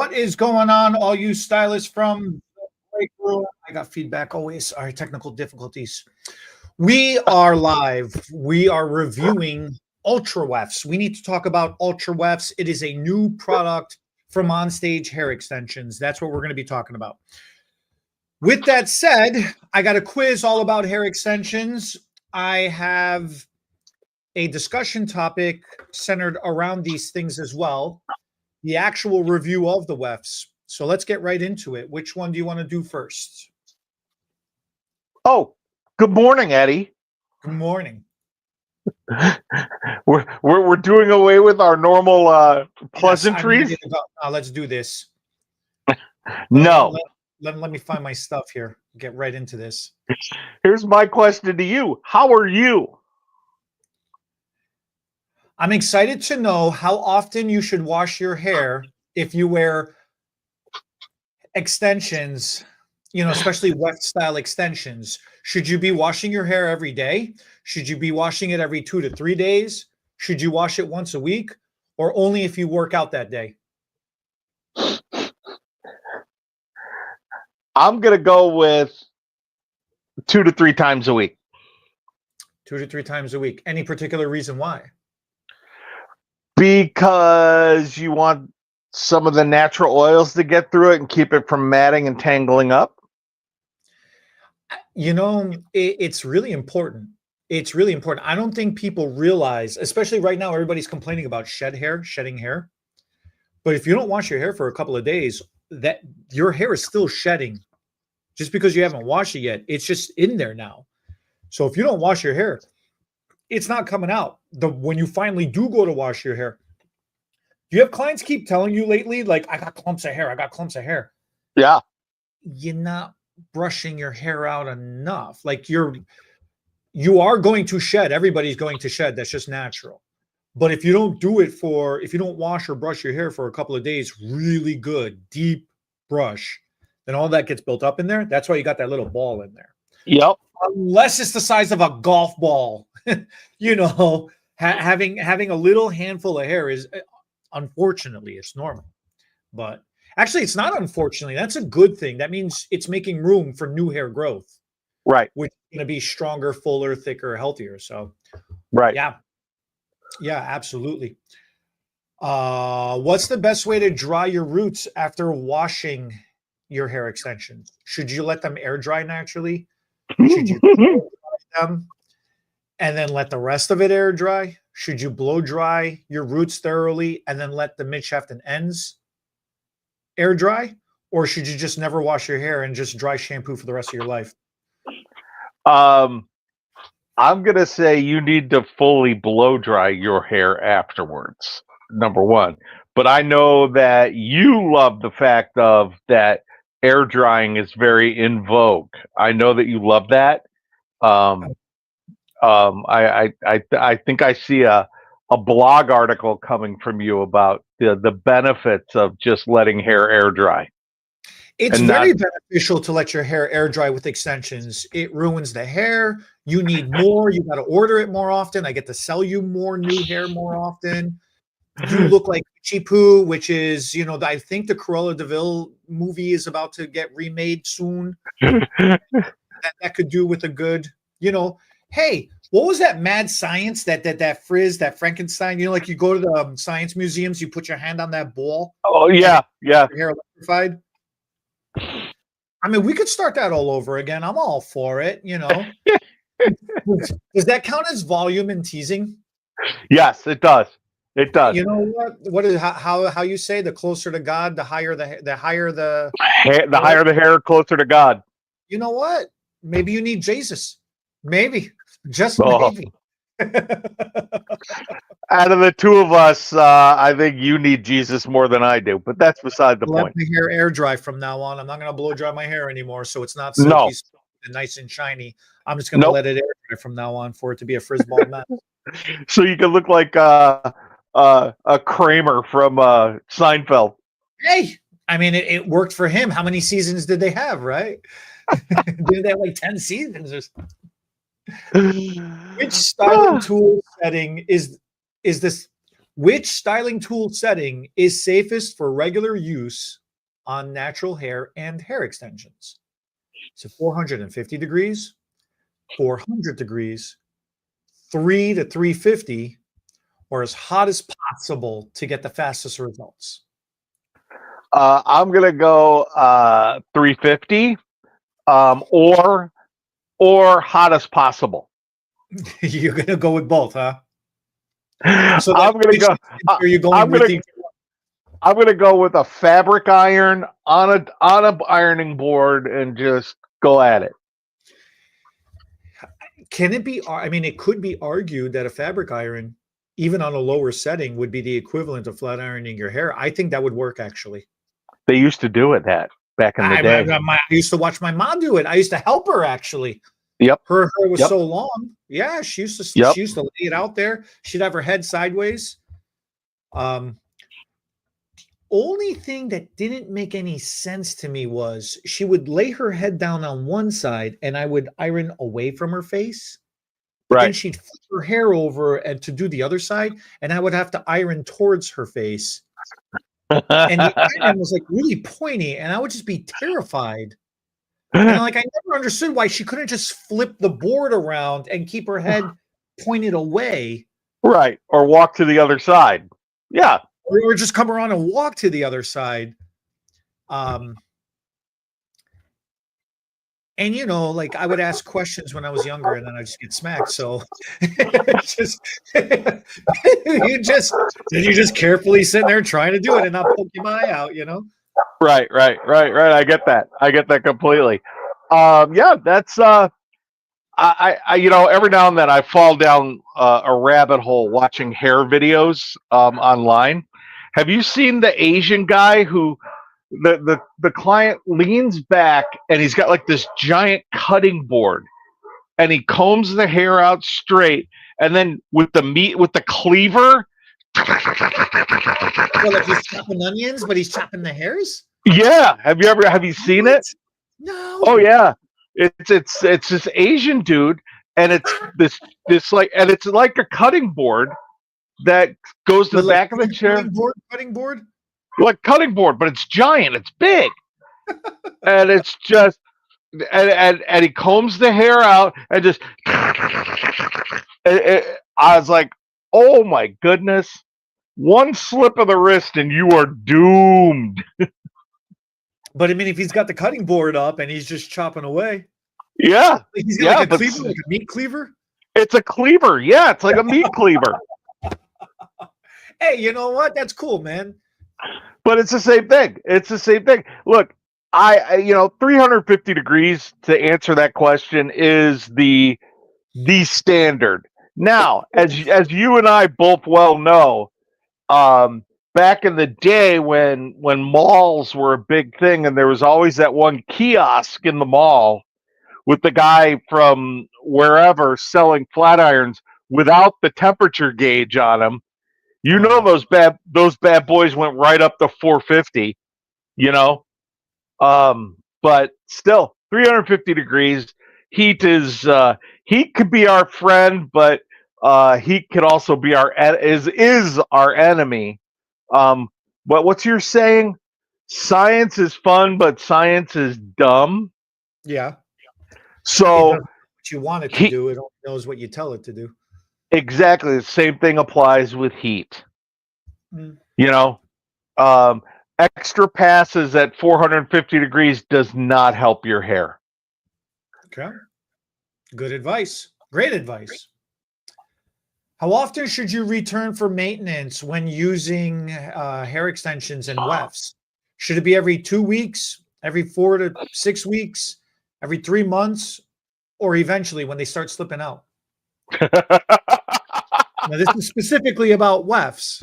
What is going on, all you stylists from the break room? I got feedback always. Sorry, technical difficulties. We are live. We are reviewing Ultra Wefts. We need to talk about Ultra Wefts. It is a new product from Onstage Hair Extensions. That's what we're going to be talking about. With that said, I got a quiz all about hair extensions. I have a discussion topic centered around these things as well. The actual review of the Wefts. So let's get right into it. Which one do you want to do first? Oh, good morning, Eddie. Good morning. We're doing away with our normal pleasantries. Yes, let's do this. No. Let me find my stuff here. Get right into this. Here's my question to you. How are you? I'm excited to know how often you should wash your hair if you wear extensions, especially weft style extensions. Should you be washing your hair every day? Should you be washing it every 2 to 3 days? Should you wash it once a week, or only if you work out that day? I'm going to go with 2 to 3 times a week. 2 to 3 times a week. Any particular reason why? Because you want some of the natural oils to get through it and keep it from matting and tangling up. It's really important. It's really important. I don't think people realize, especially right now, everybody's complaining about shedding hair. But if you don't wash your hair for a couple of days, that your hair is still shedding. Just because you haven't washed it yet, it's just in there now. So if you don't wash your hair, it's not coming out. When you finally do go to wash your hair, do you have clients keep telling you lately, like, I got clumps of hair, I got clumps of hair? Yeah. You're not brushing your hair out enough. Like you are going to shed. Everybody's going to shed. That's just natural. But if you don't if you don't wash or brush your hair for a couple of days, really good, deep brush, then all that gets built up in there. That's why you got that little ball in there. Yep. Unless it's the size of a golf ball, having a little handful of hair is, unfortunately, it's normal. But actually, it's not unfortunately. That's a good thing. That means it's making room for new hair growth. Right. Which is going to be stronger, fuller, thicker, healthier. So, right. Yeah, absolutely. What's the best way to dry your roots after washing your hair extensions? Should you let them air dry naturally? Should you blow dry them and then let the rest of it air dry? Should you blow dry your roots thoroughly and then let the midshaft and ends air dry? Or should you just never wash your hair and just dry shampoo for the rest of your life? I'm going to say you need to fully blow dry your hair afterwards, number one. But I know that you love the fact of that air drying is very in vogue. I know that you love that. I think I see a blog article coming from you about the benefits of just letting hair air dry. It's very beneficial to let your hair air dry with extensions. It ruins the hair. You need more. You got to order it more often. I get to sell you more new hair more often. You look like Chipu, which is, I think the Cruella de Vil movie is about to get remade soon. that could do with a good, hey, what was that mad science, that frizz, that Frankenstein? Like you go to the science museums, you put your hand on that ball. Oh, yeah, yeah. Your hair electrified. I mean, we could start that all over again. I'm all for it, Does that count as volume and teasing? Yes, it does. It does. You know what? What is how you say the closer to God, the higher the higher the higher the hair, closer to God. You know what? Maybe you need Jesus. Maybe. Just maybe. Out of the two of us, I think you need Jesus more than I do, but that's beside the point. Let my hair air dry from now on. I'm not going to blow dry my hair anymore, so it's not silky and nice and shiny. I'm just going to let it air dry from now on for it to be a frizzball mess. So you can look like a Kramer from Seinfeld. Hey, I mean, it worked for him. How many seasons did they have, right? Did they have like 10 seasons or something? Which styling tool setting is this Which styling tool setting is safest for regular use on natural hair and hair extensions? So 450 degrees, 400 degrees, 3 to 350, or as hot as possible to get the fastest results? I'm gonna go 350, or hot as possible. You're gonna go with both, huh? So I'm gonna go. are you going I'm with gonna. each? I'm gonna go with a fabric iron on a ironing board and just go at it. Can it be? I mean, it could be argued that a fabric iron, even on a lower setting, would be the equivalent of flat ironing your hair. I think that would work actually. They used to do it that back in the I, day. I used to watch my mom do it. I used to help her actually. Yep. Her hair was Yep. so long. Yeah, she used to Yep. lay it out there. She'd have her head sideways. Only thing that didn't make any sense to me was she would lay her head down on one side and I would iron away from her face. But then Right. she'd flip her hair over and to do the other side, and I would have to iron towards her face. And the iron was like really pointy, and I would just be terrified. And like I never understood why she couldn't just flip the board around and keep her head pointed away. Right. Or walk to the other side. Yeah. Or just come around and walk to the other side. And like I would ask questions when I was younger, and then I just get smacked. So it's just you just carefully sitting there trying to do it and not poke your eye out, Right. I get that. I get that completely. Yeah, that's I every now and then I fall down a rabbit hole watching hair videos online. Have you seen the Asian guy who the client leans back and he's got like this giant cutting board and he combs the hair out straight and then with the cleaver. Well, like he's chopping onions, but he's chopping the hairs? Yeah. Have you seen it? No. Oh yeah. It's this Asian dude and it's this like and it's like a cutting board that goes to the back of the chair. Cutting board? Like cutting board, but it's giant, it's big. And it's just and he combs the hair out and just I was like, oh my goodness. One slip of the wrist and you are doomed. But I mean, if he's got the cutting board up and he's just chopping away. Yeah. He's got like a cleaver, like a meat cleaver? It's a cleaver. Yeah, it's like a meat cleaver. Hey, you know what? That's cool, man. But it's the same thing. It's the same thing. Look, I 350 degrees to answer that question is the standard. Now, as you and I both well know, back in the day when malls were a big thing and there was always that one kiosk in the mall with the guy from wherever selling flat irons without the temperature gauge on them. Those bad boys went right up to 450, but still 350 degrees. Heat is heat could be our friend, but heat could also be our enemy. But what's your saying? Science is fun, but science is dumb. Yeah. So what you want it to do, it only knows what you tell it to do. Exactly. The same thing applies with heat. Extra passes at 450 degrees does not help your hair. Okay. Good advice. Great advice. How often should you return for maintenance when using hair extensions and wefts? Should it be every 2 weeks, every 4 to 6 weeks, every 3 months, or eventually when they start slipping out? Now, this is specifically about wefts.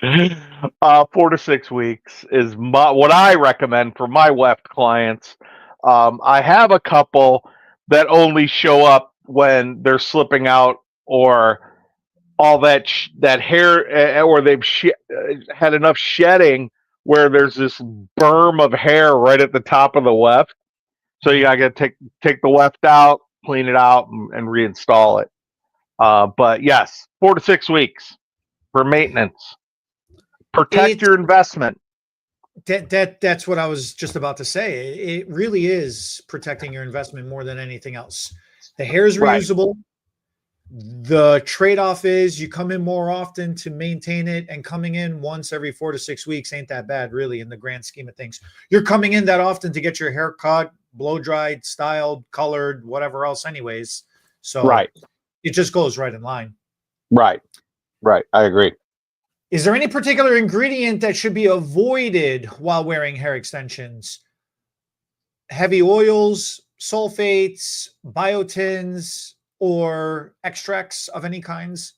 4 to 6 weeks is what I recommend for my weft clients. I have a couple that only show up when they're slipping out or all that hair, or they've had enough shedding where there's this berm of hair right at the top of the weft. So you gotta take the weft out, clean it out, and reinstall it. But yes, 4 to 6 weeks. for maintenance. Protect your investment. That's what I was just about to say. It really is protecting your investment more than anything else. The hair is reusable. Right. The trade-off is you come in more often to maintain it, and coming in once every 4 to 6 weeks ain't that bad, really, in the grand scheme of things. You're coming in that often to get your hair cut, blow dried, styled, colored, whatever else, anyways. So right. It just goes right in line. Right. I agree. Is there any particular ingredient that should be avoided while wearing hair extensions? Heavy oils, sulfates, biotins, or extracts of any kinds?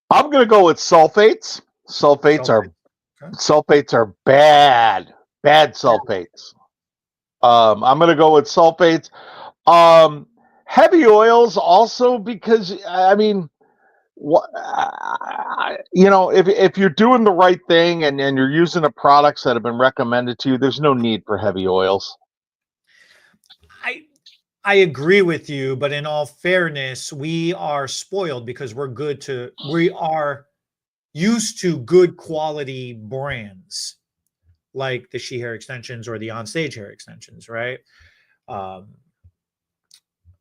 I'm going to go with sulfates. Sulfates are bad sulfates. I'm going to go with sulfates. Heavy oils also, because I mean, if you're doing the right thing and you're using the products that have been recommended to you, there's no need for heavy oils. I agree with you, but in all fairness, we are spoiled because we are used to good quality brands like the She Hair extensions or the Onstage hair extensions, right?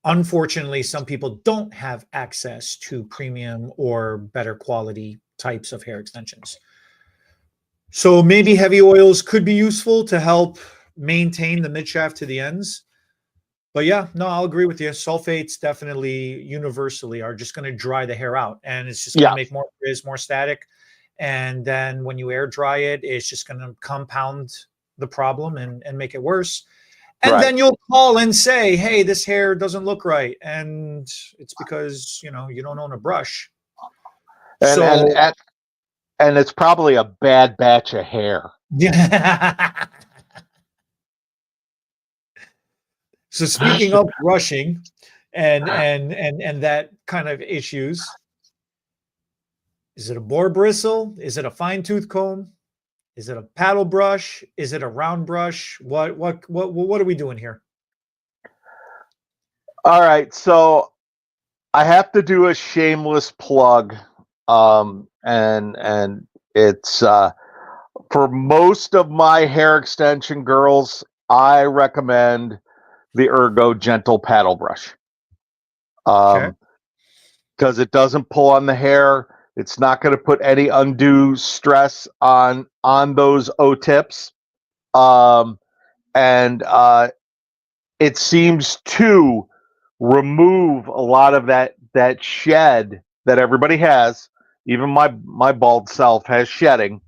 Unfortunately, some people don't have access to premium or better quality types of hair extensions. So maybe heavy oils could be useful to help maintain the midshaft to the ends. But yeah, no, I'll agree with you. Sulfates definitely universally are just going to dry the hair out, and it's just going to make more frizz, more static. And then when you air dry it, it's just going to compound the problem and make it worse. And then you'll call and say, hey, this hair doesn't look right. And it's because, you don't own a brush. And it's probably a bad batch of hair. Yeah. So speaking of brushing and that kind of issues, is it a boar bristle? Is it a fine tooth comb? Is it a paddle brush? Is it a round brush? What are we doing here? All right, so I have to do a shameless plug, and it's for most of my hair extension girls, I recommend the Ergo Gentle Paddle Brush, because it doesn't pull on the hair. It's not going to put any undue stress on those O-tips. And it seems to remove a lot of that shed that everybody has. Even my bald self has shedding.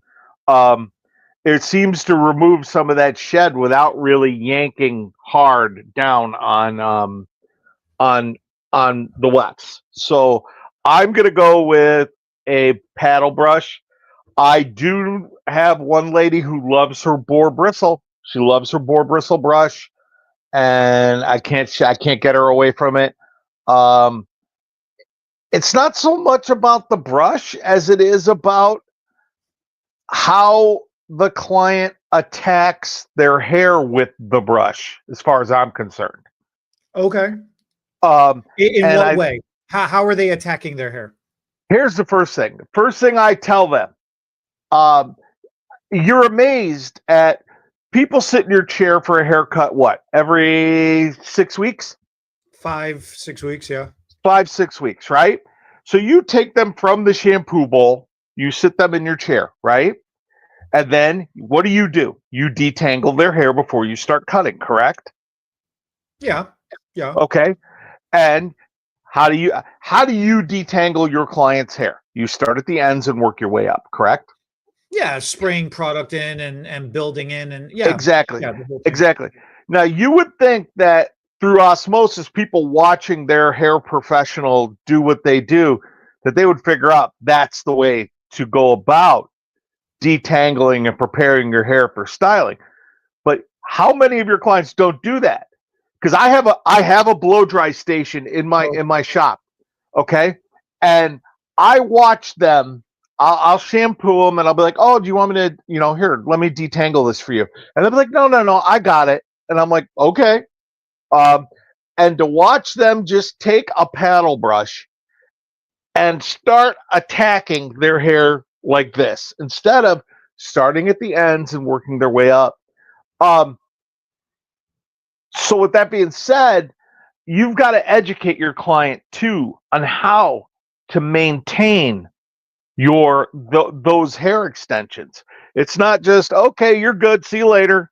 It seems to remove some of that shed without really yanking hard down on the Wefts. So I'm going to go with a paddle brush. I do have one lady who loves her boar bristle. She loves her boar bristle brush, and I can't get her away from it. It's not so much about the brush as it is about how the client attacks their hair with the brush, as far as I'm concerned. Okay. In what way? How are they attacking their hair? Here's the first thing. The first thing I tell them, you're amazed at people sit in your chair for a haircut, what, every 6 weeks? 5, 6 weeks, yeah. 5, 6 weeks, right? So you take them from the shampoo bowl, you sit them in your chair, right? And then what do? You detangle their hair before you start cutting, correct? Yeah. Okay. And how do you detangle your client's hair? You start at the ends and work your way up, correct? Yeah, spraying product in and building in, and yeah. Exactly. Yeah, exactly. Now you would think that through osmosis, people watching their hair professional do what they do, that they would figure out that's the way to go about detangling and preparing your hair for styling. But how many of your clients don't do that? Because I have a blow dry station in my shop, okay? And I watch them. I'll shampoo them and I'll be like, oh, do you want me to, here, let me detangle this for you. And they'll be like, no, I got it. And I'm like, okay. And to watch them just take a paddle brush and start attacking their hair like this instead of starting at the ends and working their way up. So with that being said, you've got to educate your client too on how to maintain those hair extensions. It's not just, okay, you're good, see you later,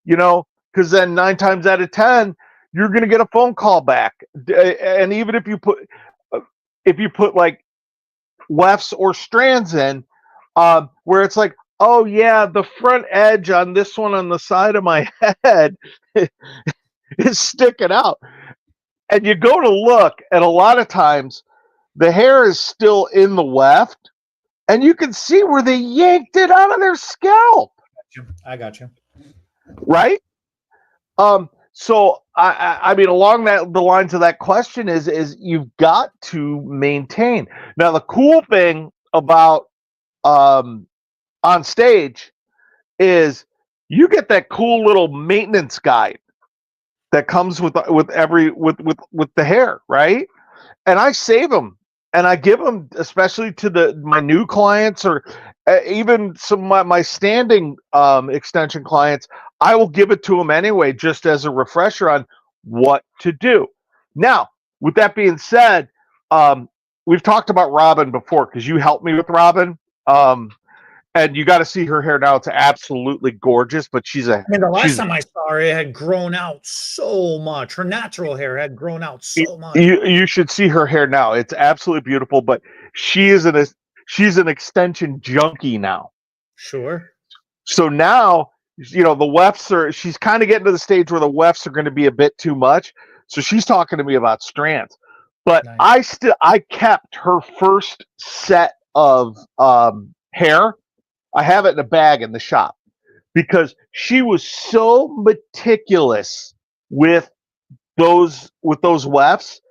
because then 9 times out of 10 you're going to get a phone call back. And even if you put like wefts or strands in, where it's like, oh yeah, the front edge on this one on the side of my head is sticking out, and you go to look, and a lot of times the hair is still in the weft, and you can see where they yanked it out of their scalp. I got you. Right? So I mean, along the lines of that question is you've got to maintain. Now, the cool thing about on stage is you get that cool little maintenance guide that comes with the hair, right? And I save them and I give them, especially to my new clients, or even some of my standing extension clients. I will give it to them anyway, just as a refresher on what to do. Now, with that being said, we've talked about Robin before because you helped me with Robin. And you got to see her hair now. It's absolutely gorgeous, but the last time I saw her, it had grown out so much. Her natural hair had grown out so much. You should see her hair now. It's absolutely beautiful, but she's an extension junkie now. Sure. So now, the wefts she's kind of getting to the stage where the wefts are going to be a bit too much. So she's talking to me about strands. But nice. I kept her first set of hair. I have it in a bag in the shop because she was so meticulous with those wefts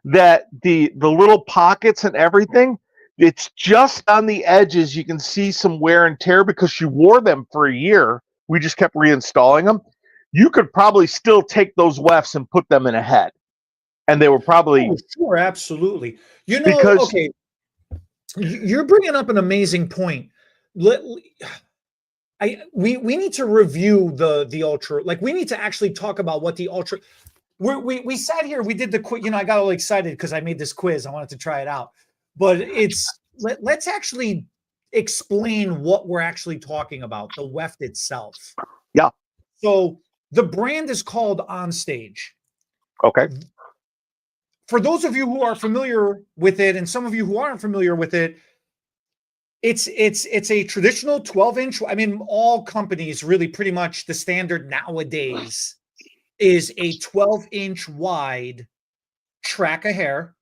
that the little pockets and everything, it's just on the edges. You can see some wear and tear because she wore them for a year. We just kept reinstalling them. You could probably still take those wefts and put them in a head, and they were probably sure, absolutely. Okay, you're bringing up an amazing point. We need to review the ultra. Like, we need to actually talk about what the ultra. We sat here, we did the quiz. I got all excited because I made this quiz. I wanted to try it out, but let's actually explain what we're actually talking about. The weft itself. Yeah. So the brand is called On Stage. Okay. For those of you who are familiar with it, and some of you who aren't familiar with it, it's a traditional 12-inch. I mean, all companies really pretty much the standard nowadays is a 12-inch wide track of hair,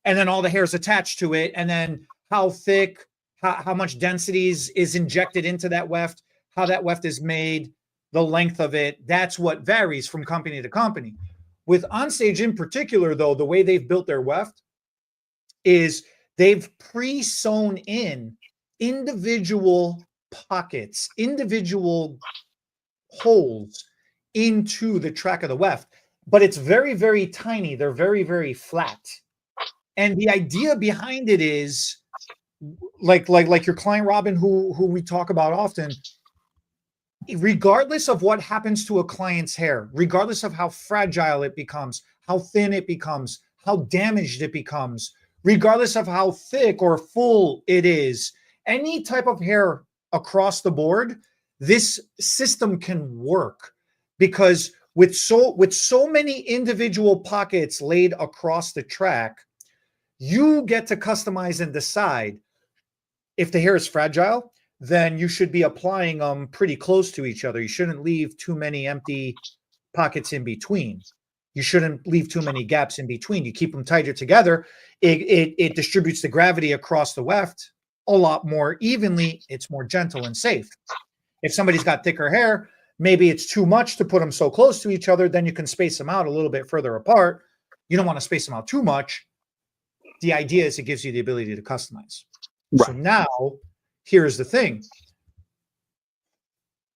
and then all the hair is attached to it, and then how thick, how much density is injected into that weft, how that weft is made, the length of it. That's what varies from company to company. With Onstage in particular, though, the way they've built their weft is they've pre-sewn in individual pockets, individual holes into the track of the weft, but it's very, very tiny. They're very, very flat. And the idea behind it is like your client Robin, who we talk about often, regardless of what happens to a client's hair, regardless of how fragile it becomes, how thin it becomes, how damaged it becomes, regardless of how thick or full it is, any type of hair across the board, this system can work because with so many individual pockets laid across the track, you get to customize and decide if the hair is fragile, then you should be applying them pretty close to each other. You shouldn't leave too many empty pockets in between. You shouldn't leave too many gaps in between. You keep them tighter together. It distributes the gravity across the weft a lot more evenly. It's more gentle and safe. If somebody's got thicker hair, maybe it's too much to put them so close to each other. Then you can space them out a little bit further apart. You don't want to space them out too much. The idea is it gives you the ability to customize. Right. So now, here's the thing.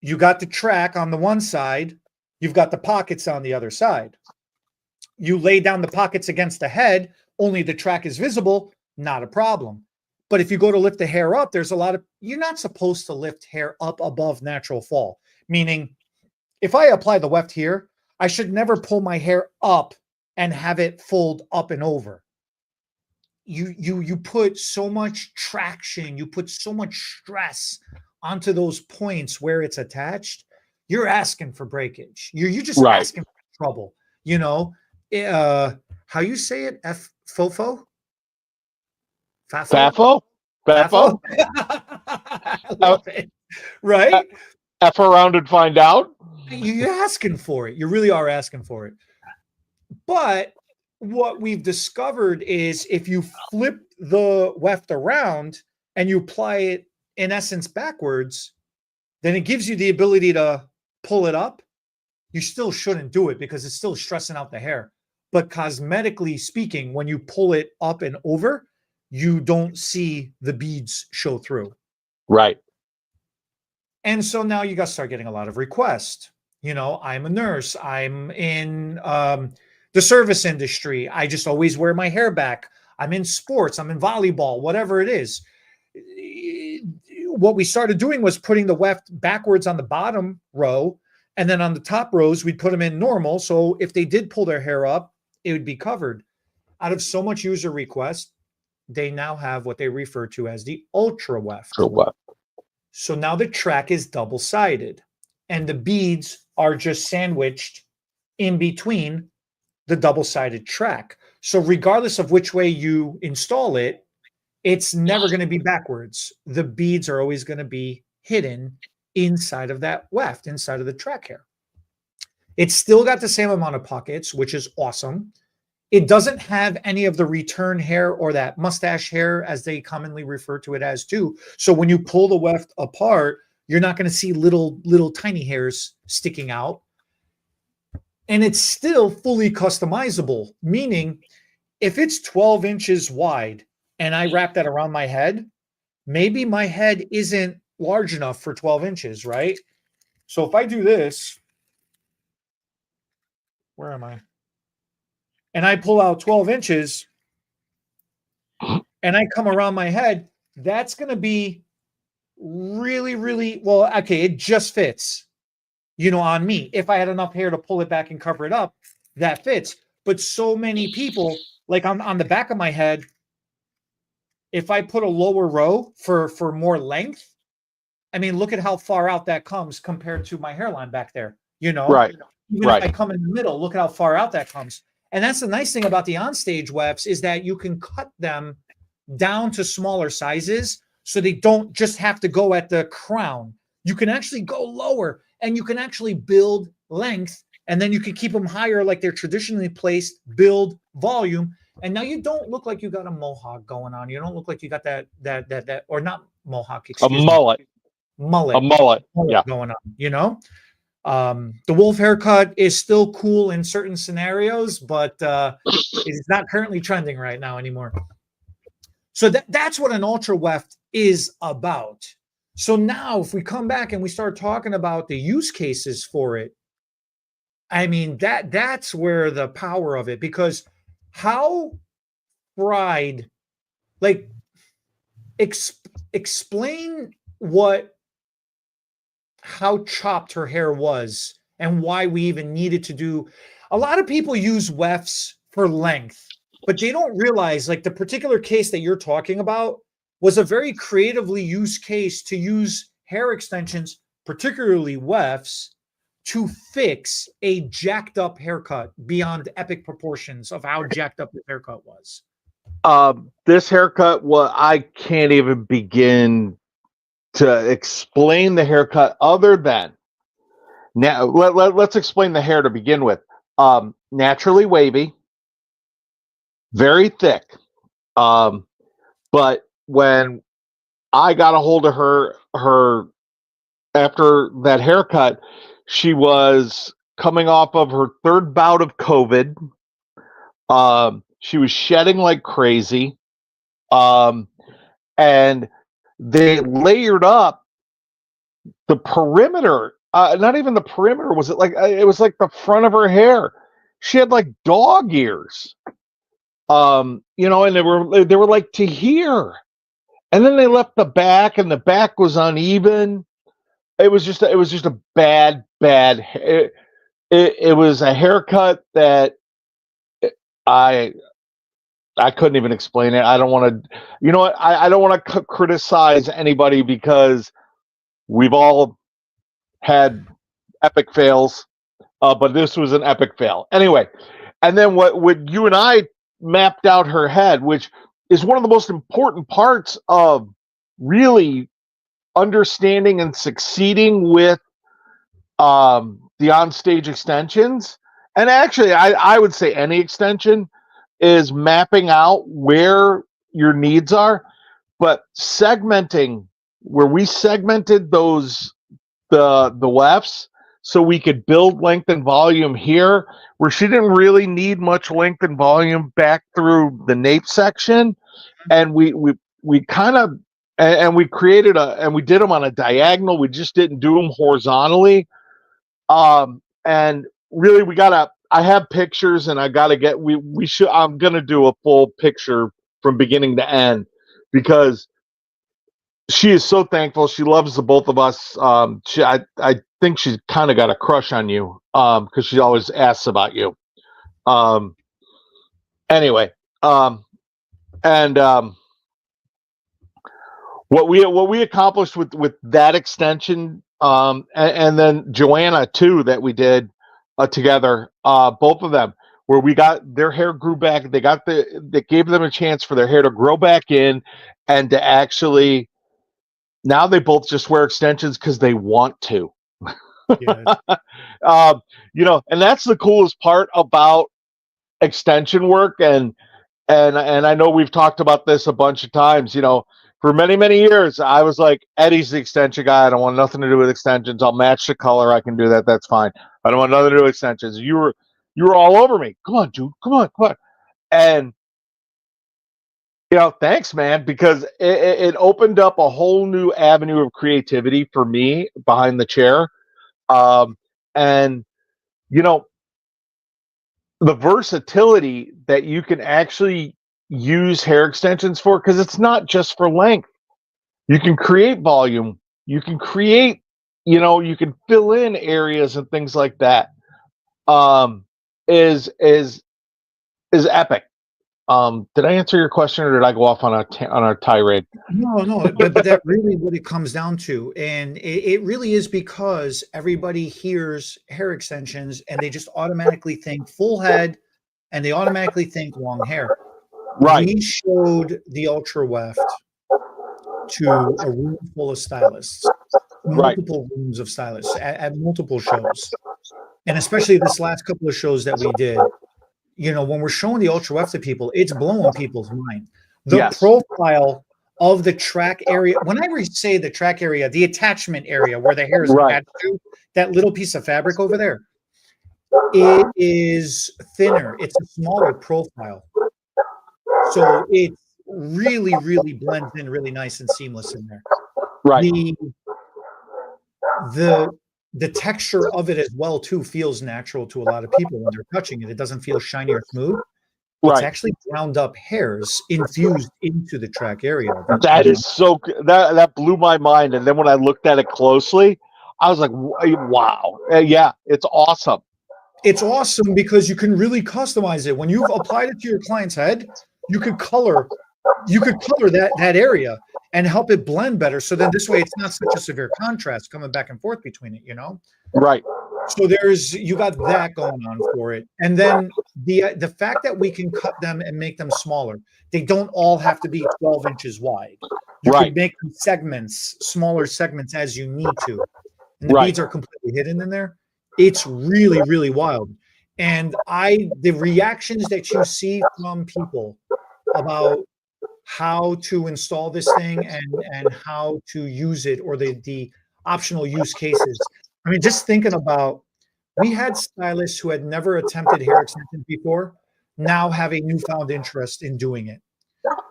You got the track on the one side. You've got the pockets on the other side. You lay down the pockets against the head. Only the track is visible. not a problem. But if you go to lift the hair up, there's a lot of, you're not supposed to lift hair up above natural fall. Meaning, if I apply the weft here, I should never pull my hair up and have it fold up and over. You put so much traction, you put so much stress onto those points where it's attached. You're asking for breakage. You're just asking for trouble. You know, how you say it? Fofo? Fafo? Fafo? I love it. Right? F around and find out. You're asking for it. You really are asking for it. But what we've discovered is if you flip the weft around and you apply it in essence backwards, then it gives you the ability to pull it up. You still shouldn't do it because it's still stressing out the hair. But cosmetically speaking, when you pull it up and over, you don't see the beads show through. Right. And so now you got to start getting a lot of requests. You know, I'm a nurse. I'm in the service industry. I just always wear my hair back. I'm in sports. I'm in volleyball, whatever it is. What we started doing was putting the weft backwards on the bottom row. And then on the top rows, we'd put them in normal. So if they did pull their hair up, it would be covered. Out of so much user request, they now have what they refer to as the ultra weft. So now the track is double-sided and the beads are just sandwiched in between the double-sided track. So regardless of which way you install it, it's never going to be backwards. The beads are always going to be hidden inside of that weft, inside of the track hair. It's still got the same amount of pockets, which is awesome. It doesn't have any of the return hair or that mustache hair, as they commonly refer to it as too. So when you pull the weft apart, you're not going to see little tiny hairs sticking out. And it's still fully customizable, meaning if it's 12 inches wide and I wrap that around my head, maybe my head isn't large enough for 12 inches, right? So if I do this, where am I? And I pull out 12 inches and I come around my head, that's going to be really, really, well, okay, it just fits, you know, on me. If I had enough hair to pull it back and cover it up, that fits. But so many people, like on the back of my head, if I put a lower row for more length, I mean, look at how far out that comes compared to my hairline back there, you know? Right. Even if I come in the middle, look at how far out that comes. And that's the nice thing about the onstage wefts is that you can cut them down to smaller sizes so they don't just have to go at the crown. You can actually go lower and you can actually build length, and then you can keep them higher like they're traditionally placed, build volume. And now you don't look like you got a mohawk going on. You don't look like you got that or not mohawk, excuse me. Mullet. Mullet. A mullet. Yeah. Going on, you know? The wolf haircut is still cool in certain scenarios, but it's not currently trending right now anymore. So that's what an ultra weft is about. So now if we come back and we start talking about the use cases for it, I mean, that's where the power of it, because how fried, like explain how chopped her hair was and why we even needed to do. A lot of people use wefts for length, but they don't realize like the particular case that you're talking about was a very creatively used case to use hair extensions, particularly wefts, to fix a jacked up haircut beyond epic proportions of how jacked up the haircut was. This haircut, well, I can't even begin to explain the haircut other than now. Let's explain the hair to begin with. Naturally wavy, very thick. But when I got a hold of her after that haircut, she was coming off of her third bout of COVID. She was shedding like crazy. And they layered up the perimeter. Not even the perimeter. It was like the front of her hair. She had like dog ears. And they were like to here, and then they left the back, and the back was uneven. It was just a bad. It was a haircut that I couldn't even explain it. I don't want to, I don't want to criticize anybody because we've all had epic fails, but this was an epic fail. Anyway, and then what you and I mapped out her head, which is one of the most important parts of really understanding and succeeding with the onstage extensions. And actually, I would say any extension is mapping out where your needs are, but segmenting where we segmented the Wefts so we could build length and volume here, where she didn't really need much length and volume back through the nape section, and we kind of and we created and we did them on a diagonal. We just didn't do them horizontally. And really, I have pictures, and I gotta get. We should. I'm gonna do a full picture from beginning to end because she is so thankful. She loves the both of us. I think she's kind of got a crush on you because she always asks about you. Anyway, and what we accomplished with that extension, and then Joanna too, that we did together, both of them, where we got their hair grew back. They gave them a chance for their hair to grow back in, and to actually now they both just wear extensions because they want to. Yeah. And that's the coolest part about extension work, and I know we've talked about this a bunch of times. For many, many years, I was like, Eddie's the extension guy. I don't want nothing to do with extensions. I'll match the color. I can do that. That's fine. I don't want nothing to do with extensions. You were all over me. Come on, dude. Come on. And, thanks, man, because it opened up a whole new avenue of creativity for me behind the chair. And, the versatility that you can actually use hair extensions for, because it's not just for length. You can create volume. You can create, you can fill in areas and things like that. Is epic. Did I answer your question, or did I go off on a tirade? No, but that really what it comes down to, and it really is because everybody hears hair extensions and they just automatically think full head, and they automatically think long hair. Right. We showed the Ultra Weft to a room full of stylists, multiple rooms of stylists at multiple shows, and especially this last couple of shows that we did. When we're showing the Ultra Weft to people, it's blowing people's mind. The profile of the track area. When I say the track area, the attachment area where the hair is attached to, that little piece of fabric over there, it is thinner. It's a smaller profile. So it really, really blends in really nice and seamless in there. Right. The texture of it as well too feels natural to a lot of people when they're touching it. It doesn't feel shiny or smooth. It's actually ground up hairs infused into the track area. That is so that blew my mind. And then when I looked at it closely, I was like, wow. Yeah, it's awesome. It's awesome because you can really customize it. When you've applied it to your client's head, you could color that area and help it blend better. So then this way it's not such a severe contrast coming back and forth between it, Right. So you got that going on for it. And then the fact that we can cut them and make them smaller. They don't all have to be 12 inches wide. You can make them smaller segments as you need to. And the beads are completely hidden in there. It's really, really wild. And the reactions that you see from people about how to install this thing and how to use it, or the optional use cases. I mean, just thinking about, we had stylists who had never attempted hair extensions before now have a newfound interest in doing it.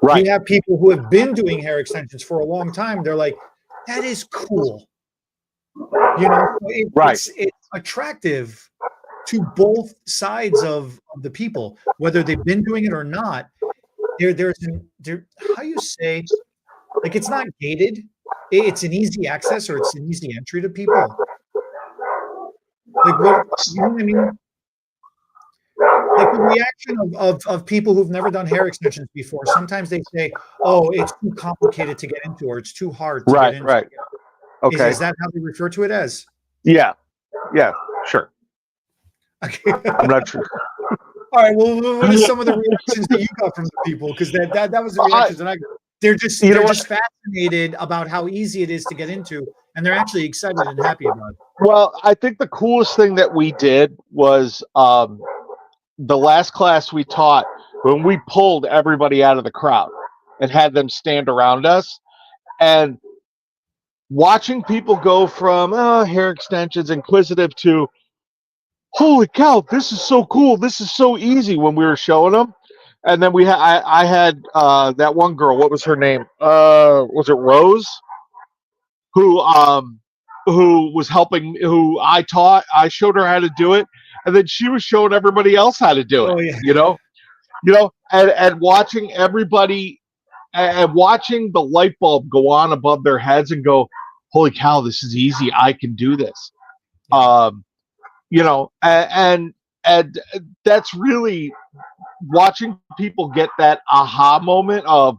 We have people who have been doing hair extensions for a long time. They're like, that is cool. It's attractive to both sides of the people, whether they've been doing it or not. How you say, like, it's not gated. It's an easy access, or it's an easy entry to people. Like, what, you know what I mean? Like, the reaction of people who've never done hair extensions before, sometimes they say, "Oh, it's too complicated to get into, or it's too hard to get into." Right. Okay. Is that how they refer to it as? Yeah. Sure. Okay. I'm not sure. All right. Well, what are some of the reactions that you got from the people? Because that was the reactions that I got. They're just fascinated about how easy it is to get into, and they're actually excited and happy about it. Well, I think the coolest thing that we did was the last class we taught, when we pulled everybody out of the crowd and had them stand around us, and watching people go from hair extensions, inquisitive, to holy cow, this is so cool, this is so easy, when we were showing them. And then I had that one girl, what was her name? Was it Rose? Who was helping, who I showed her how to do it, and then she was showing everybody else how to do it. Oh, yeah. And watching everybody, and watching the light bulb go on above their heads and go, holy cow, this is easy, I can do this. And that's really watching people get that aha moment of,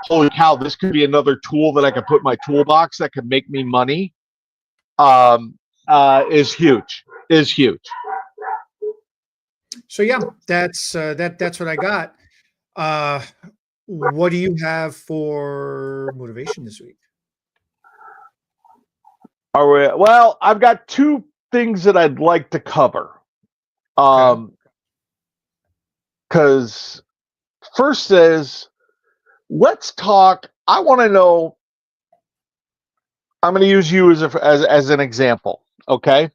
holy cow, this could be another tool that I could put in my toolbox that could make me money, is huge. So yeah, that's what I got. What do you have for motivation this week? Well, I've got two things that I'd like to cover. Because first is, let's talk. I want to know. I'm going to use you as an example. Okay.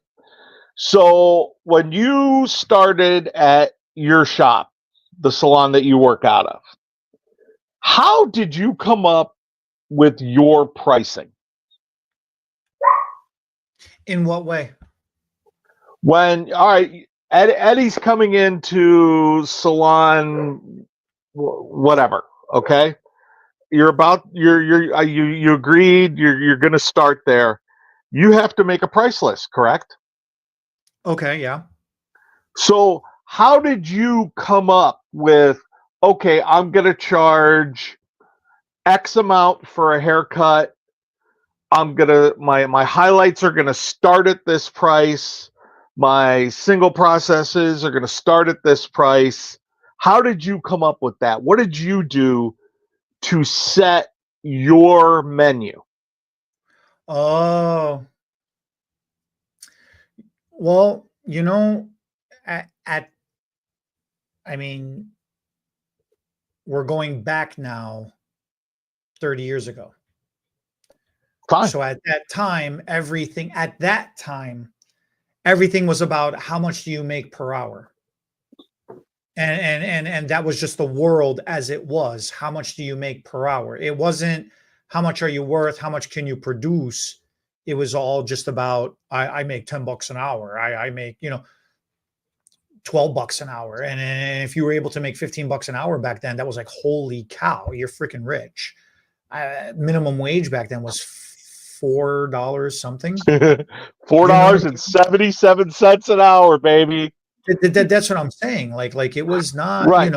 So when you started at your shop, the salon that you work out of, how did you come up with your pricing? In what way? All right, Eddie's coming into salon, whatever. Okay. You agreed, you're going to start there. You have to make a price list, correct? Okay, yeah. So how did you come up with, okay, I'm going to charge X amount for a haircut. My highlights are going to start at this price. My single processes are going to start at this price. How did you come up with that? What did you do to set your menu? Oh, well, I mean, we're going back now 30 years ago. Fine. So at that time, everything was about how much do you make per hour. And that was just the world as it was. How much do you make per hour? It wasn't how much are you worth, how much can you produce. It was all just about, I make $10 an hour. I make, $12 an hour. And if you were able to make $15 an hour back then, that was like, holy cow, you're freaking rich. Minimum wage back then was $4 something. $4.77 an hour, baby. That's what I'm saying. Like it was not, right.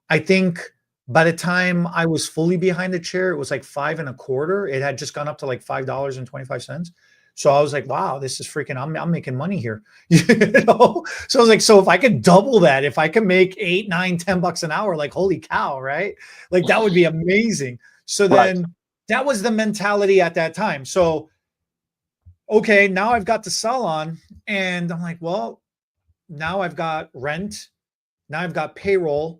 I think by the time I was fully behind the chair, it was like $5.25. It had just gone up to like $5.25. So I was like, wow, this is freaking, I'm making money here. So I was like, so if I could double that, if I can make $8, $9, $10 an hour, like, holy cow, right? Like that would be amazing. So then that was the mentality at that time. So, okay, now I've got the salon and I'm like, well, now I've got rent, now I've got payroll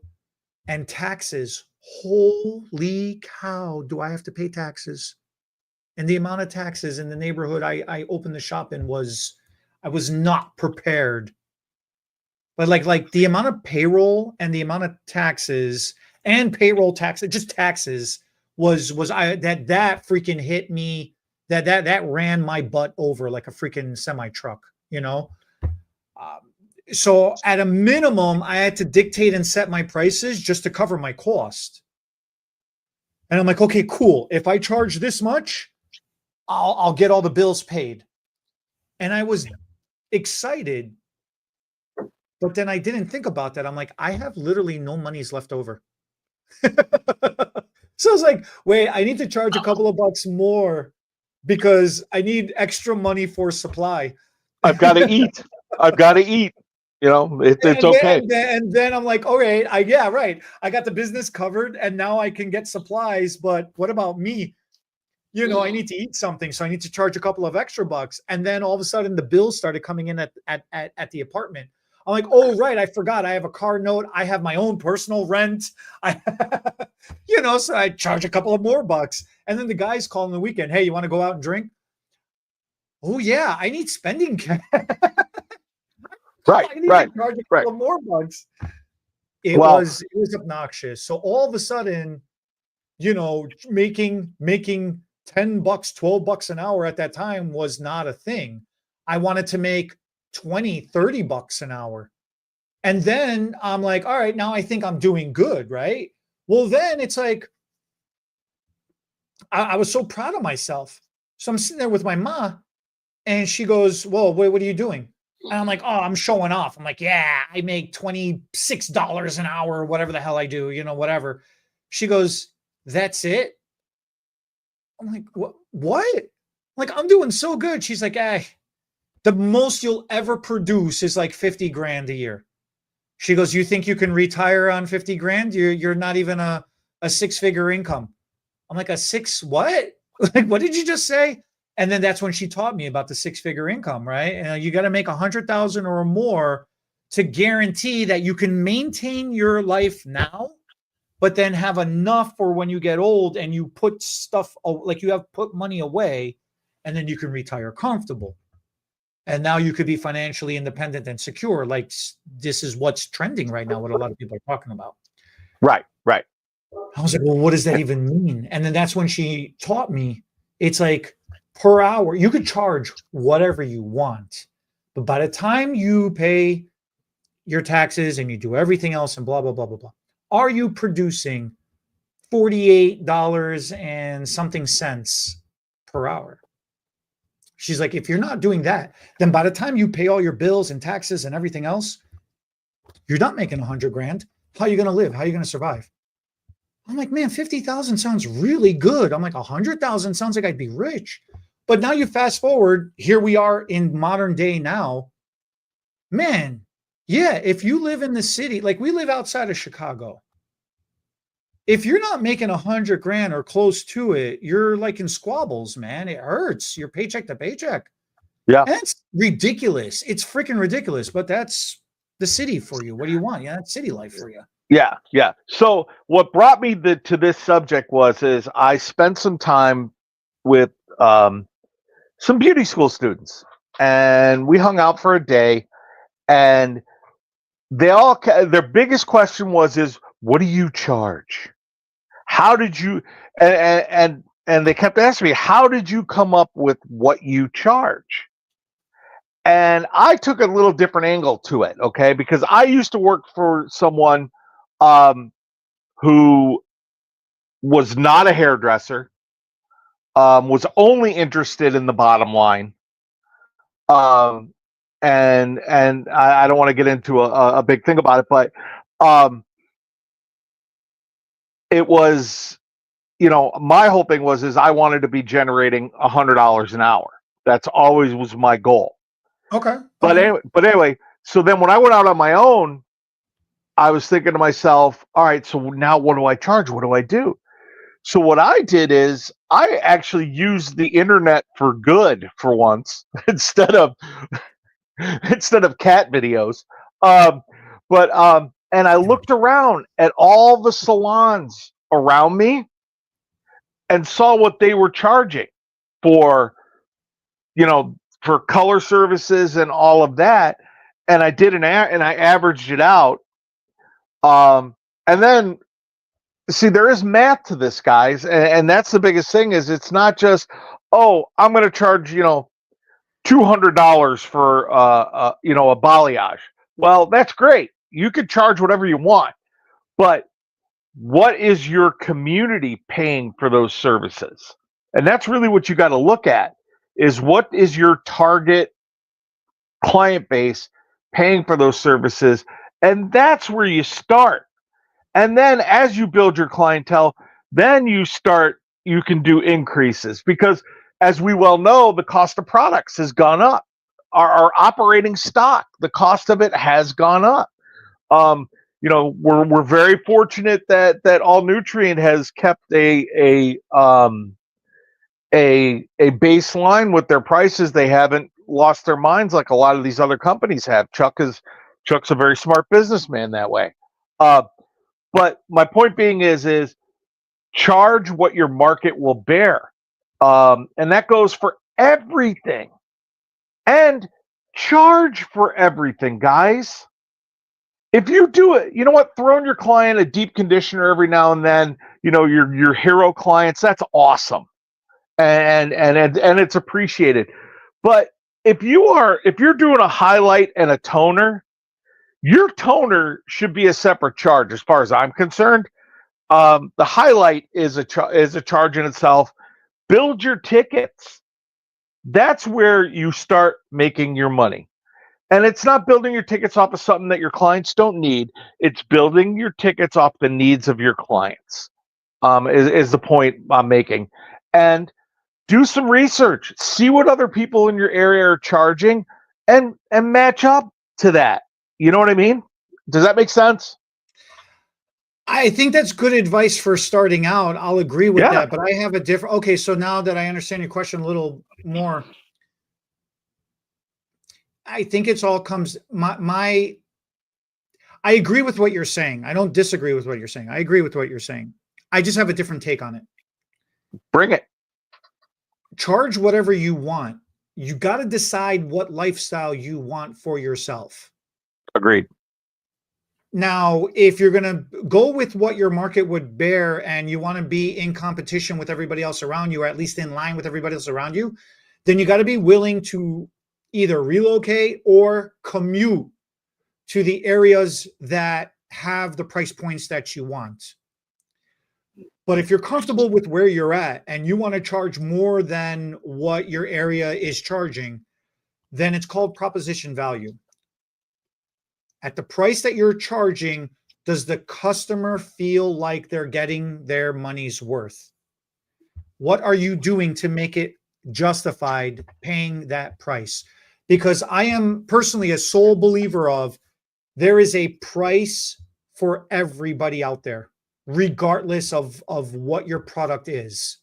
and taxes. Holy cow, do I have to pay taxes? And the amount of taxes in the neighborhood I opened the shop in I was not prepared. But like the amount of payroll and the amount of taxes and payroll taxes, just taxes that freaking hit me, that ran my butt over like a freaking semi truck, So at a minimum, I had to dictate and set my prices just to cover my cost. And I'm like, okay, cool. If I charge this much, I'll get all the bills paid. And I was excited, but then I didn't think about that. I'm like, I have literally no monies left over. So I was like, wait, I need to charge a couple of bucks more because I need extra money for supply. I've got to eat. I've got to eat. You know, it's And okay. then I'm like, all right, yeah, right. I got the business covered and now I can get supplies. But what about me? You know, I need to eat something. So I need to charge a couple of extra bucks. And then all of a sudden the bills started coming in at the apartment. I'm like, oh, right. I forgot. I have a car note. I have my own personal rent. I, you know, so I charge a couple of more bucks. And then the guys call on the weekend. Hey, you want to go out and drink? Oh, yeah. I need spending cash. Right, I need right, to charge a right. couple more bucks. It was obnoxious. So all of a sudden, you know, making $10, $12 an hour at that time was not a thing. I wanted to make 20, $30 an hour. And then I'm like, all right, now I think I'm doing good, right? Well, then it's like I was so proud of myself. So I'm sitting there with my ma, and she goes, well, what are you doing? And I'm like, oh, I'm showing off. I'm like, yeah, I make $26 an hour, whatever the hell I do, you know, whatever. She goes, that's it? I'm like, what? Like, I'm doing so good. She's like, the most you'll ever produce is like 50 grand a year. She goes, you think you can retire on 50 grand? You're not even a six-figure income. I'm like, a six what? Like, what did you just say? And then that's when she taught me about the six-figure income, right? And you got to make 100,000 or more to guarantee that you can maintain your life now, but then have enough for when you get old and you put stuff, like you have put money away, and then you can retire comfortable. And now you could be financially independent and secure. Like, this is what's trending right now, what a lot of people are talking about. Right, right. I was like, well, what does that even mean? And then that's when she taught me, it's like per hour, you could charge whatever you want. But by the time you pay your taxes and you do everything else and blah, blah, blah, blah, blah, are you producing $48 and something cents per hour? She's like, if you're not doing that, then by the time you pay all your bills and taxes and everything else, you're not making 100 grand. How are you going to live? How are you going to survive? I'm like, man, 50,000 sounds really good. I'm like, 100,000 sounds like I'd be rich. But now you fast forward, here we are in modern day now. Man, yeah, if you live in the city, like we live outside of Chicago, if you're not making 100 grand or close to it, you're like in squabbles, man. It hurts. You're paycheck to paycheck. Yeah. And it's ridiculous. It's freaking ridiculous, but that's the city for you. What do you want? Yeah, that's city life for you. Yeah, yeah. So what brought me to this subject is I spent some time with some beauty school students, and we hung out for a day, and their biggest question is, what do you charge? How did you and they kept asking me, how did you come up with what you charge? And I took a little different angle to it, okay? Because I used to work for someone who was not a hairdresser, was only interested in the bottom line, and I don't want to get into a big thing about it, but it was, you know, my whole thing is I wanted to be generating $100 an hour. That's always was my goal. Okay. But anyway, so then when I went out on my own, I was thinking to myself, all right, so now what do I charge? What do I do? So what I did is I actually used the internet for good for once instead of cat videos. And I looked around at all the salons around me and saw what they were charging for, you know, for color services and all of that. And I did and I averaged it out. And then, see, there is math to this, guys, and that's the biggest thing. Is it's not just, oh, I'm going to charge, you know, $200 for a balayage. Well, that's great. You can charge whatever you want, but what is your community paying for those services? And that's really what you got to look at, is what is your target client base paying for those services? And that's where you start. And then as you build your clientele, then you can do increases, because as we well know, the cost of products has gone up. Our operating stock, the cost of it has gone up. We're very fortunate that All Nutrient has kept a baseline with their prices. They haven't lost their minds like a lot of these other companies have. Chuck's a very smart businessman that way. But my point being is charge what your market will bear, and that goes for everything. And charge for everything, guys. If you do it, you know what? Throw in your client a deep conditioner every now and then. Your hero clients. That's awesome, and it's appreciated. But if you're doing a highlight and a toner, your toner should be a separate charge, as far as I'm concerned. The highlight is a charge in itself. Build your tickets. That's where you start making your money. And it's not building your tickets off of something that your clients don't need. It's building your tickets off the needs of your clients, is the point I'm making. And do some research. See what other people in your area are charging, and match up to that. You know what I mean? Does that make sense? I think that's good advice for starting out. I'll agree with Yeah. that, but I have a different. Okay, so now that I understand your question a little more, I think it's all comes I agree with what you're saying. I don't disagree with what you're saying. I agree with what you're saying. I just have a different take on it. Bring it. Charge whatever you want. You got to decide what lifestyle you want for yourself. Agreed. Now, if you're going to go with what your market would bear and you want to be in competition with everybody else around you, or at least in line with everybody else around you, then you got to be willing to either relocate or commute to the areas that have the price points that you want. But if you're comfortable with where you're at and you want to charge more than what your area is charging, then it's called proposition value. At the price that you're charging, does the customer feel like they're getting their money's worth? What are you doing to make it justified paying that price? Because I am personally a sole believer of there is a price for everybody out there, regardless of what your product is.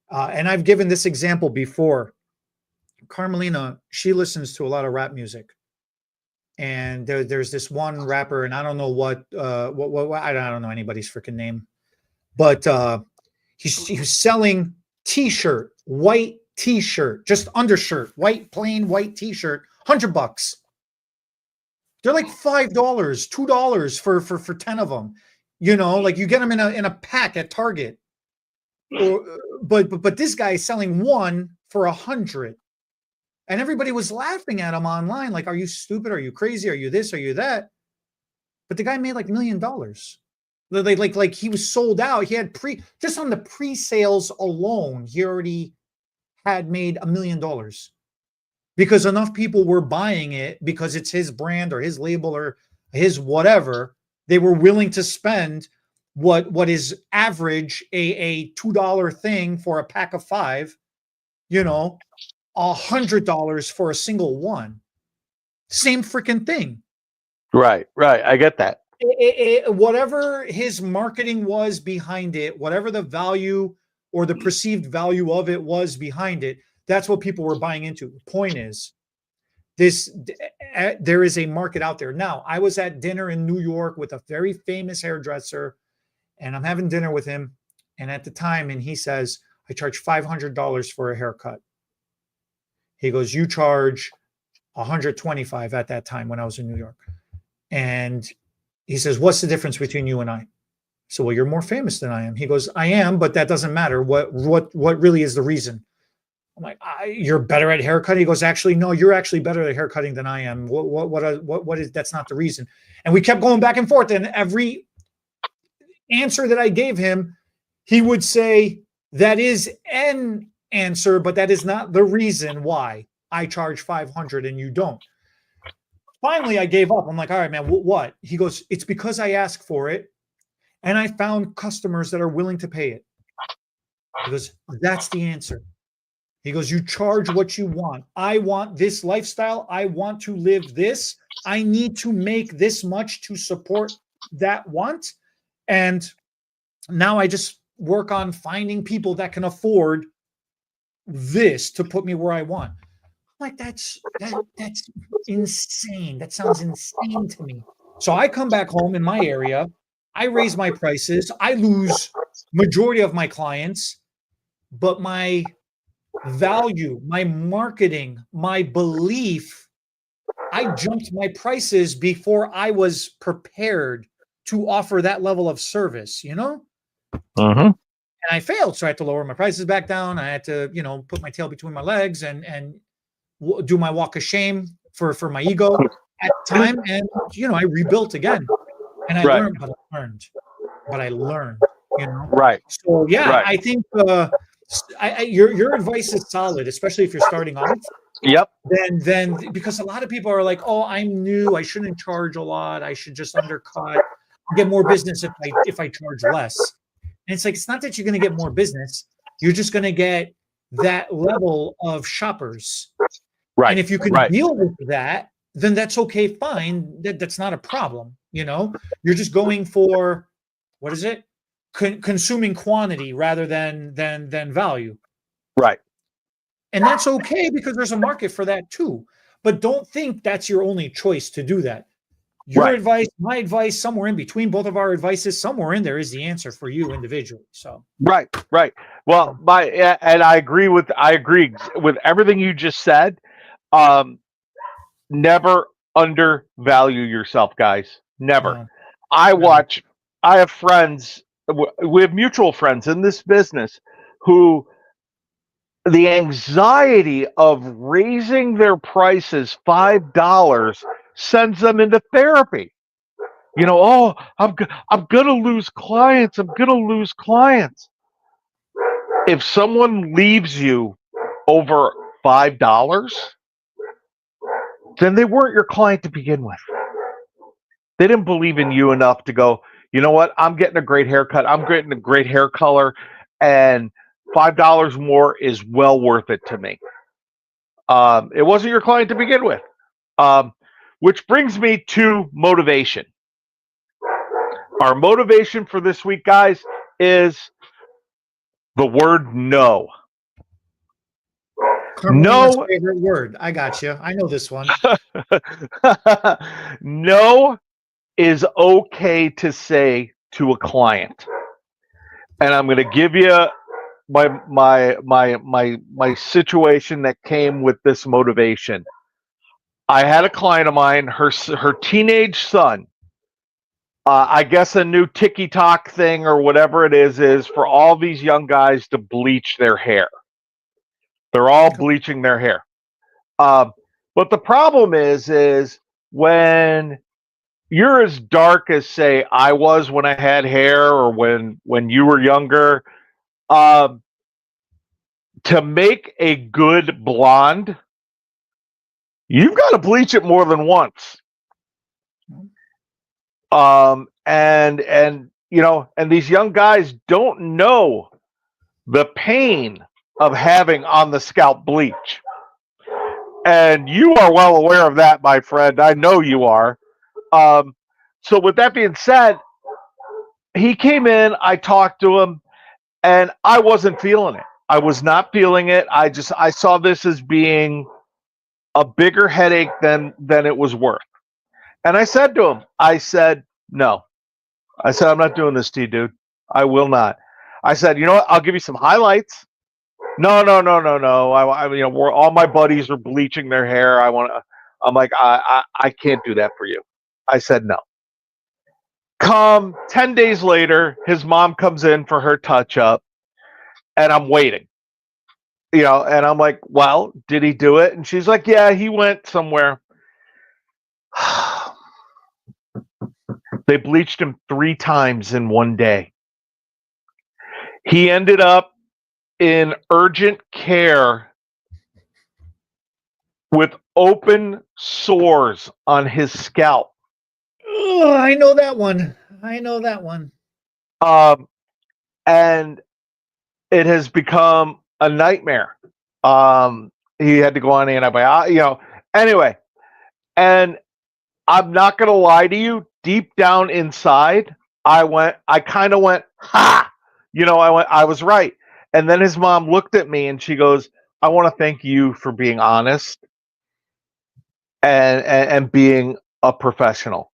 And I've given this example before. Carmelina, she listens to a lot of rap music. And there's this one rapper, and I don't know what I don't know anybody's freaking name, but he's selling white t-shirt, just undershirt, plain white t-shirt, $100. They're like $5, $2 for 10 of them. Like you get them in a pack at Target. But this guy is selling one for $100. And everybody was laughing at him online, like, are you stupid? Are you crazy? Are you this? Are you that? But the guy made like $1 million. Like he was sold out. He had just on the pre-sales alone, he already had made $1 million because enough people were buying it because it's his brand or his label or his whatever. They were willing to spend what is average a $2 thing for a pack of 5, $100 for a single one. Same freaking thing. Right. I get that. Whatever his marketing was behind it, whatever the value or the perceived value of it was behind it, that's what people were buying into. The point is, there is a market out there. Now, I was at dinner in New York with a very famous hairdresser, and I'm having dinner with him. And at the time, and he says, I charge $500 for a haircut. He goes, you charge $125 at that time when I was in New York. And he says, what's the difference between you and I? So, well, you're more famous than I am. He goes, I am, but that doesn't matter. What really is the reason? I'm like, you're better at haircutting. He goes, actually, no, you're actually better at haircutting than I am. What is, that's not the reason. And we kept going back and forth. And every answer that I gave him, he would say, that is an answer, but that is not the reason why I charge 500 and you don't. Finally, I gave up. I'm like, all right, man, what? He goes, it's because I asked for it and I found customers that are willing to pay it. He goes, that's the answer. He goes, you charge what you want. I want this lifestyle. I want to live this. I need to make this much to support that want. And now I just work on finding people that can afford this to put me where I want. Like, that's insane. That sounds insane to me. So I come back home in my area. I raise my prices. I lose majority of my clients, but my value, my marketing, my belief, I jumped my prices before I was prepared to offer that level of service, you know? Mm-hmm. And I failed. So I had to lower my prices back down. I had to, put my tail between my legs and do my walk of shame for my ego at the time. And, I rebuilt again and I learned, but I learned, Right. So yeah, Right. I think, your advice is solid, especially if you're starting off. Yep. Then because a lot of people are like, oh, I'm new, I shouldn't charge a lot, I should just undercut, I'll get more business if I charge less. And it's like, it's not that you're going to get more business, you're just going to get that level of shoppers. Right. And if you can deal with that, then that's okay, fine. That's not a problem. You're just going for, what is it? Consuming quantity rather than value. Right. And that's okay because there's a market for that too. But don't think that's your only choice to do that. Your advice, my advice, somewhere in between both of our advices, somewhere in there is the answer for you individually. So right. Well, and I agree with everything you just said. Never undervalue yourself, guys. Never. no. I have friends, we have mutual friends in this business who the anxiety of raising their prices $5 sends them into therapy. I'm going to lose clients. I'm going to lose clients. If someone leaves you over $5, then they weren't your client to begin with. They didn't believe in you enough to go, you know what? I'm getting a great haircut. I'm getting a great hair color, and $5 more is well worth it to me. It wasn't your client to begin with. Which brings me to motivation. Our motivation for this week, guys, is the word no. Carmelina's favorite word. I got you. I know this one. No is okay to say to a client. And I'm going to give you my situation that came with this motivation. I had a client of mine, her teenage son, I guess a new TikTok thing or whatever it is for all these young guys to bleach their hair. They're all bleaching their hair. But the problem is when you're as dark as, say, I was when I had hair or when you were younger, to make a good blonde, you've got to bleach it more than once. And these young guys don't know the pain of having on the scalp bleach. And you are well aware of that, my friend. I know you are. So with that being said, he came in, I talked to him, and I wasn't feeling it. I was not feeling it. I saw this as being a bigger headache than it was worth. And I said to him, no. I said, I'm not doing this to you, dude. I will not. I said, you know what? I'll give you some highlights. No. We're all my buddies are bleaching their hair. I'm like, I can't do that for you. I said no. Come 10 days later, his mom comes in for her touch up, and I'm waiting. And I'm like, well, did he do it? And she's like, yeah, he went somewhere. They bleached him 3 times in one day. He ended up in urgent care with open sores on his scalp. Oh, I know that one. And it has become a nightmare. He had to go on antibiotics, Anyway, and I'm not going to lie to you. Deep down inside, I kind of went, ha! I was right. And then his mom looked at me and she goes, I want to thank you for being honest and being a professional.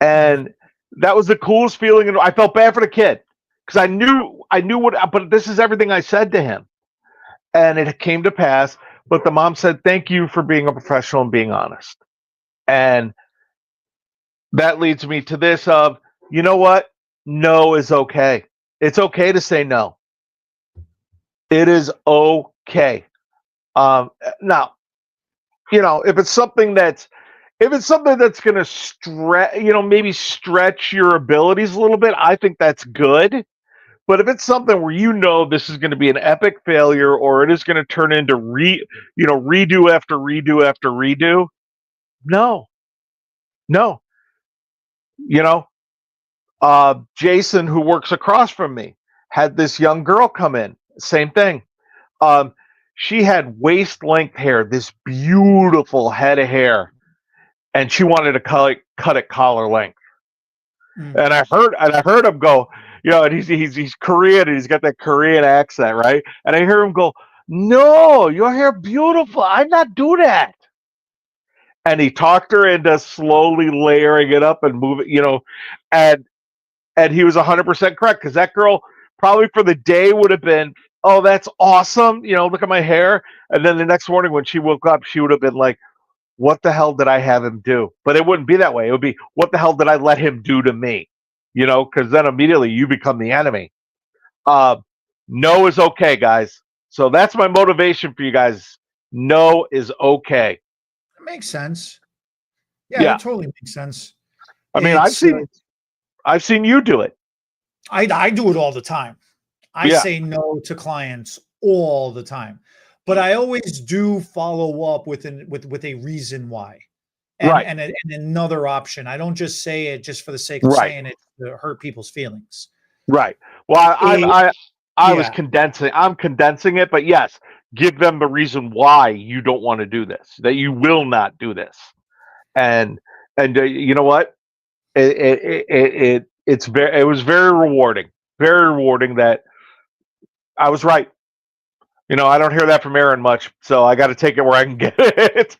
And that was the coolest feeling. And I felt bad for the kid because I knew but this is everything I said to him. And it came to pass. But the mom said, thank you for being a professional and being honest. And that leads me to this of, you know what? No is okay. It's okay to say no. It is okay. Now, if it's something that's going to stretch, maybe stretch your abilities a little bit, I think that's good. But if it's something where this is going to be an epic failure, or it is going to turn into redo after redo after redo, no. Jason, who works across from me, had this young girl come in. Same thing. She had waist length hair, this beautiful head of hair, and she wanted to cut it collar length. And I heard him go, and he's Korean, and he's got that Korean accent, right? And I hear him go, "No, your hair beautiful. I'm not do that." And he talked her into slowly layering it up and move it, and he was 100% correct, because that girl probably for the day would have been, oh, that's awesome, look at my hair. And then the next morning when she woke up, she would have been like, what the hell did I have him do? But it wouldn't be that way. It would be, what the hell did I let him do to me? Because then immediately you become the enemy. No is okay, guys. So that's my motivation for you guys. No is okay. That makes sense. Yeah, that totally makes sense. I mean, I've seen you do it. I do it all the time. I say no to clients all the time, but I always do follow up with a reason why, and another option. I don't just say it just for the sake of saying it to hurt people's feelings. Right. Well, I was condensing. I'm condensing it, but yes, give them the reason why you don't want to do this, that you will not do this, and you know what? It was very rewarding that I was right. I don't hear that from Aaron much, so I got to take it where I can get it.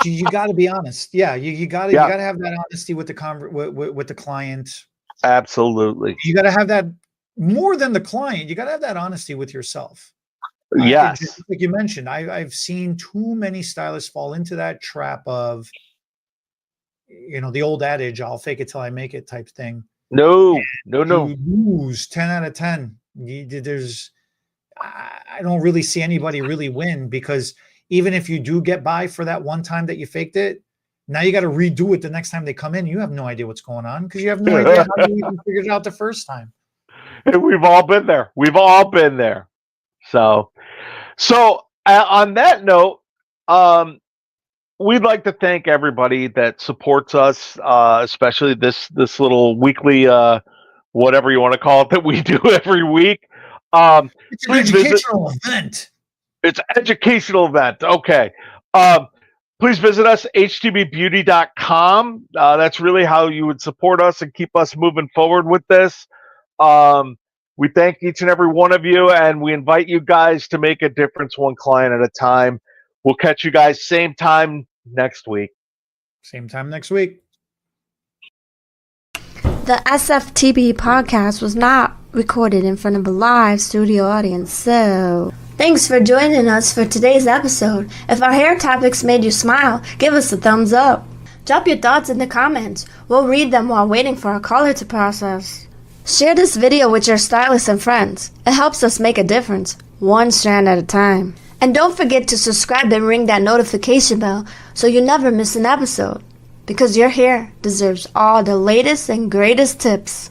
You got to be honest. Yeah, you got to have that honesty with the client. Absolutely. You got to have that more than the client. You got to have that honesty with yourself. Yes. Like you mentioned, I've seen too many stylists fall into that trap of, the old adage, I'll fake it till I make it type thing. No. You lose 10 out of 10. I don't really see anybody really win, because even if you do get by for that one time that you faked it, now you got to redo it the next time they come in. You have no idea what's going on, because you have no idea how you even figured it out the first time. We've all been there. So on that note, we'd like to thank everybody that supports us, especially this little weekly, whatever you want to call it, that we do every week. It's an educational event. It's an educational event. Okay. Please visit us, htbbeauty.com. That's really how you would support us and keep us moving forward with this. We thank each and every one of you, and we invite you guys to make a difference one client at a time. We'll catch you guys same time next week. Same time next week. The SFTB podcast was not recorded in front of a live studio audience, so thanks for joining us for today's episode. If our hair topics made you smile, give us a thumbs up. Drop your thoughts in the comments. We'll read them while waiting for our caller to process. Share this video with your stylists and friends. It helps us make a difference. one strand at a time. And don't forget to subscribe and ring that notification bell so you never miss an episode. Because your hair deserves all the latest and greatest tips.